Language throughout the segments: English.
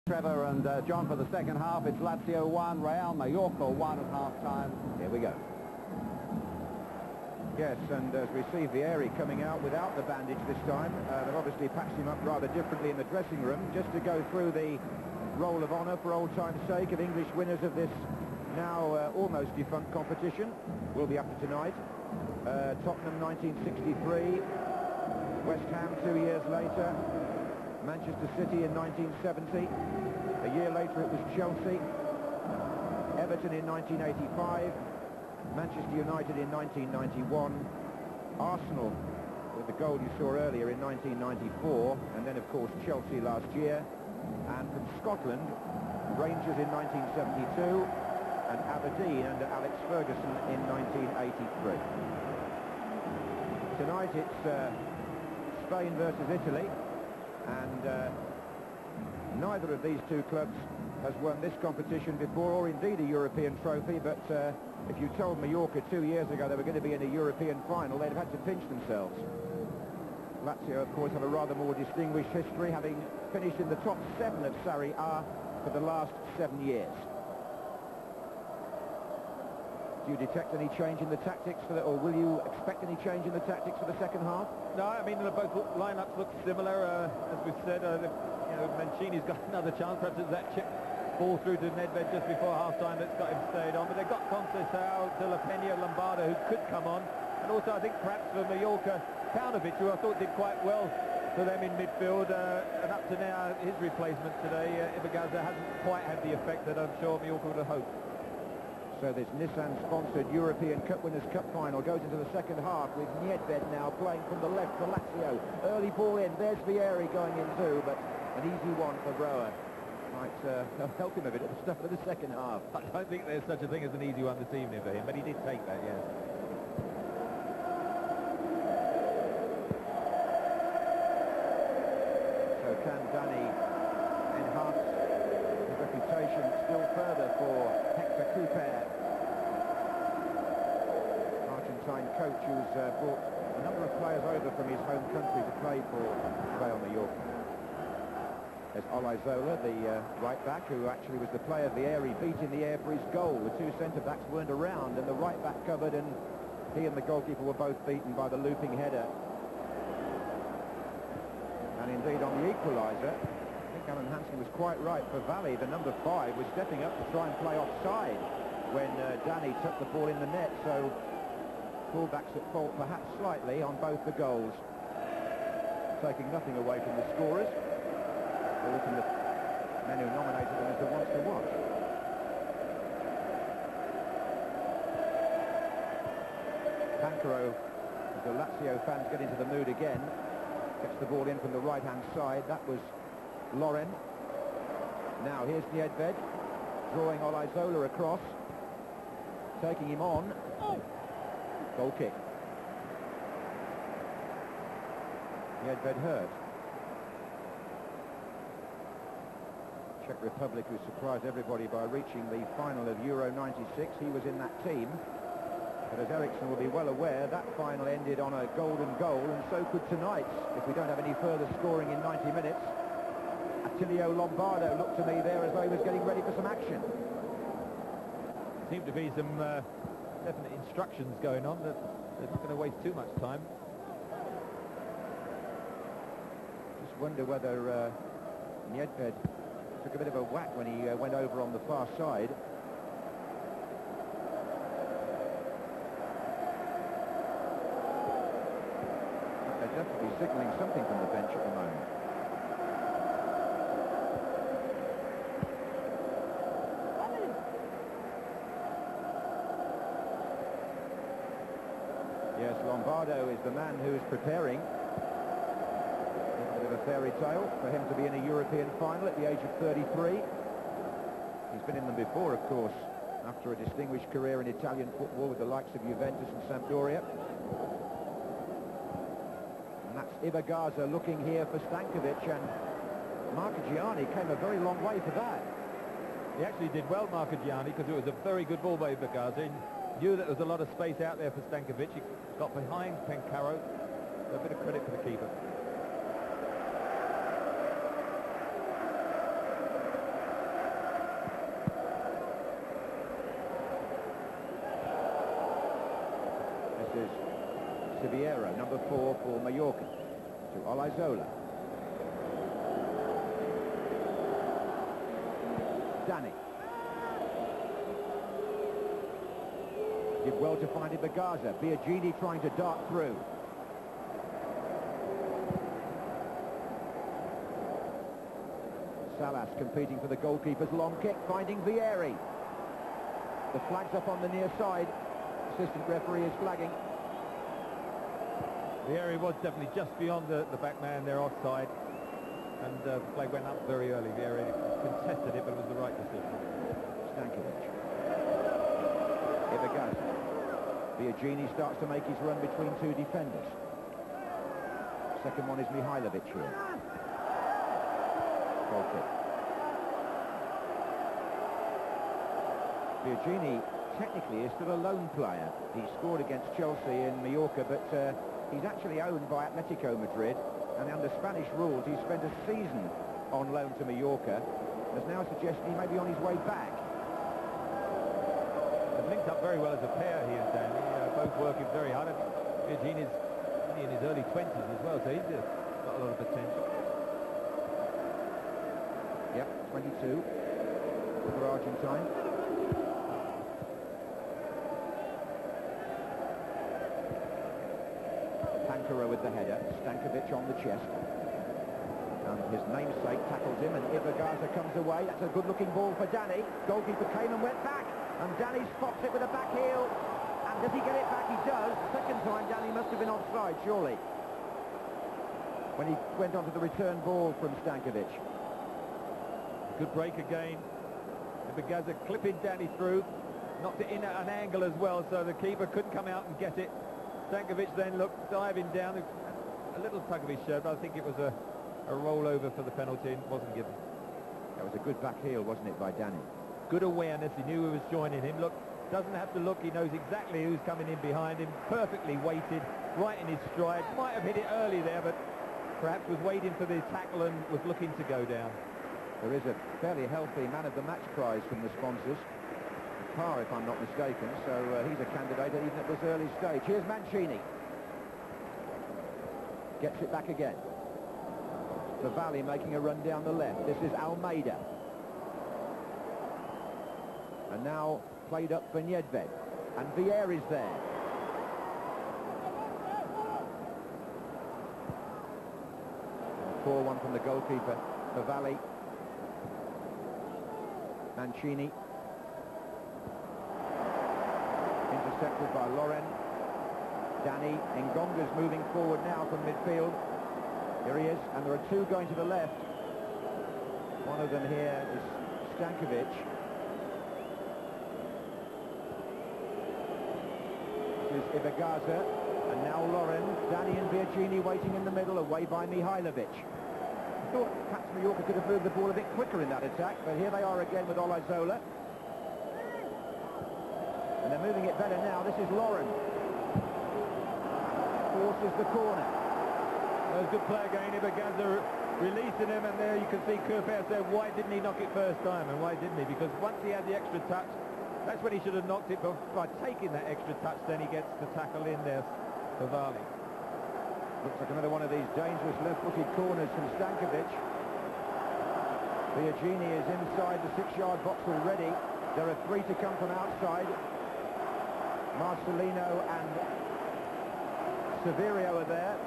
Trevor and John, for the second half. It's Lazio 1, Real Mallorca 1 at half-time. Here we go. Yes, and as we see Vieri coming out without the bandage this time, they've obviously patched him up rather differently in the dressing room, just to go through the roll of honour for old time's sake of English winners of this now almost defunct competition. Will be after tonight. Tottenham 1963, West Ham 2 years later, Manchester City in 1970, a year later it was Chelsea, Everton in 1985, Manchester United in 1991, Arsenal with the goal you saw earlier in 1994, and then of course Chelsea last year, and from Scotland, Rangers in 1972, and Aberdeen under Alex Ferguson in 1983. Tonight it's Spain versus Italy, and neither of these two clubs has won this competition before, or indeed a European trophy, but if you told Mallorca 2 years ago they were going to be in a European final, they'd have had to pinch themselves. Lazio, of course, have a rather more distinguished history, having finished in the top 7 of Serie A for the last 7 years. Do you detect any change in the tactics for or will you expect any change in the tactics for the second half? No, I mean, both lineups look similar. As we've said, Mancini's got another chance. Perhaps it's that chip ball through to Nedved just before half-time that's got him stayed on. But they've got Conceição, De La Peña, Lombardo, who could come on. And also, I think perhaps for Mallorca, Paunovic, who I thought did quite well for them in midfield. And up to now, his replacement today, Ibagaza, hasn't quite had the effect that I'm sure Mallorca would have hoped. So this Nissan-sponsored European Cup Winners' Cup final goes into the second half with Nedved now playing from the left for Lazio. Early ball in, there's Vieri going in too, but an easy one for Broa. Might help him a bit at the start of the second half. I don't think there's such a thing as an easy one this evening for him, but he did take that, yes. So can Danny enhance his reputation still further for Hector Couper, Argentine coach who's brought a number of players over from his home country to play for Real Mallorca. There's Olaizola, the right-back, who actually was the player Vieri beat in the air for his goal. The two centre-backs weren't around, and the right-back covered, and he and the goalkeeper were both beaten by the looping header. And indeed, on the equaliser, I think Alan Hansen was quite right. For Valle, the number 5, was stepping up to try and play offside when Danny took the ball in the net, so full-backs at fault perhaps slightly on both the goals. Taking nothing away from the scorers, or from the men who nominated them as the ones to watch. Pancaro, as the Lazio fans get into the mood again, gets the ball in from the right-hand side. That was Loren. Now here's Nedved, drawing Olaizola across, taking him on. Goal kick. Nedved hurt. Czech Republic, who surprised everybody by reaching the final of Euro 96. He was in that team. But as Eriksson will be well aware, that final ended on a golden goal, and so could tonight's, if we don't have any further scoring in 90 minutes. Attilio Lombardo looked to me there as though he was getting ready for some action. Seemed to be some definite instructions going on that they're not going to waste too much time. Just wonder whether Nedved took a bit of a whack when he went over on the far side. They're definitely signalling something from the bench at the moment. Yes, Lombardo is the man who is preparing. A fairy tale for him to be in a European final at the age of 33. He's been in them before, of course, after a distinguished career in Italian football with the likes of Juventus and Sampdoria. And that's Ibagaza looking here for Stankovic, and Marchigiani came a very long way for that. He actually did well, Marchigiani, because it was a very good ball by Ibagaza. He knew that there was a lot of space out there for Stankovic. He got behind Pancaro. So a bit of credit for the keeper. as Siviero, number 4 for Mallorca, to Olazola. Dani. Did well to find Ibagaza. Biagini trying to dart through. Salas competing for the goalkeeper's long kick, finding Vieri. The flag's up on the near side. Assistant referee is flagging. Vieri was definitely just beyond the back man there, offside. And the flag went up very early. Vieri contested it, but it was the right decision. Stankovic. Ibagaza. Biagini starts to make his run between two defenders. Second one is Mihailovic here. Goal kick. Biagini technically is still a loan player. He scored against Chelsea in Mallorca, but he's actually owned by Atletico Madrid, and under Spanish rules he's spent a season on loan to Mallorca. There's now a suggestion he may be on his way back. They've linked up very well as a pair, he and Danny, both working very hard. Biagini's only in his early 20s as well, so he's got a lot of potential. Yep, 22 for Argentine. Pankara with the header, Stankovic on the chest. And his namesake tackles him, and Ibagaza comes away. That's a good-looking ball for Dani. Goalkeeper came and went back, and Dani spots it with a back heel. And does he get it back? He does. Second time, Dani must have been offside, surely, when he went onto the return ball from Stankovic. Good break again. Ibagaza clipping Dani through, knocked it in at an angle as well, so the keeper couldn't come out and get it. Stankovic then looked diving down, a little tug of his shirt, but I think it was a rollover for the penalty and wasn't given. That was a good back heel, wasn't it, by Dani? Good awareness, he knew who was joining him. Look, doesn't have to look, he knows exactly who's coming in behind him, perfectly weighted, right in his stride. Might have hit it early there, but perhaps was waiting for the tackle and was looking to go down. There is a fairly healthy man of the match prize from the sponsors. Par, if I'm not mistaken, so he's a candidate even at this early stage. Here's Mancini. Gets it back again. Valley making a run down the left. This is Almeida. And now played up for Nedved. And Vieri's there. Poor one from the goalkeeper for Valley. Mancini. Intercepted by Loren. Dani. Ngonga's moving forward now from midfield. Here he is, and there are two going to the left. One of them here is Stankovic. This is Ibagaza, and now Loren. Dani and Biagini waiting in the middle, away by Mihailovic. I thought perhaps Mallorca could have moved the ball a bit quicker in that attack, but here they are again with Olazola. And they're moving it better now. This is Loren. Forces the corner. That was good play again. Ibagaza releasing him, and there you can see Kerper said, why didn't he knock it first time, and why didn't he? Because once he had the extra touch, that's when he should have knocked it, but by taking that extra touch, then he gets to tackle in there for Valley. Looks like another one of these dangerous left-footed corners from Stankovic. Biagini is inside the 6-yard box already. There are 3 to come from outside. Marcelino and Siviero are there.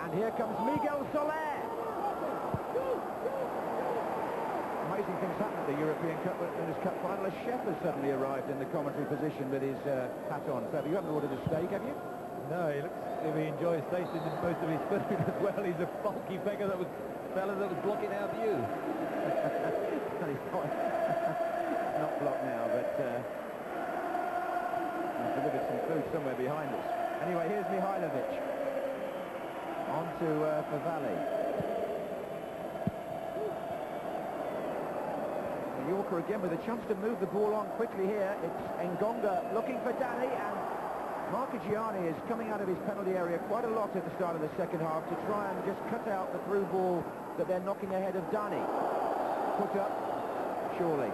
And here comes Miguel Soler. Amazing things happen at the European Cup Winners' Cup final. A chef has suddenly arrived in the commentary position with his hat on. So you haven't ordered a steak, have you? No, he looks as if he enjoys tasting most of his food as well. He's a bulky fella that was blocking our view. He's not blocked now, but he's delivered some food somewhere behind us. Anyway, here's Mihailovic. On to Favale. Mallorca again with a chance to move the ball on quickly here. It's Ngonga looking for Dani, and Marchigiani is coming out of his penalty area quite a lot at the start of the second half to try and just cut out the through ball that they're knocking ahead of Dani. Put up, surely.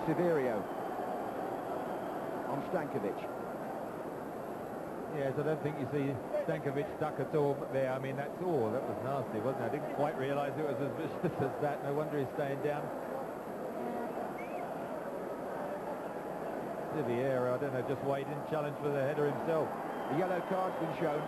Severio on Stankovic. Yes, I don't think you see Stankovic stuck at all there. I mean, that was nasty, wasn't it? I didn't quite realise it was as vicious as that. No wonder he's staying down. Severio, I don't know, just waiting, challenge for the header himself. The yellow card's been shown.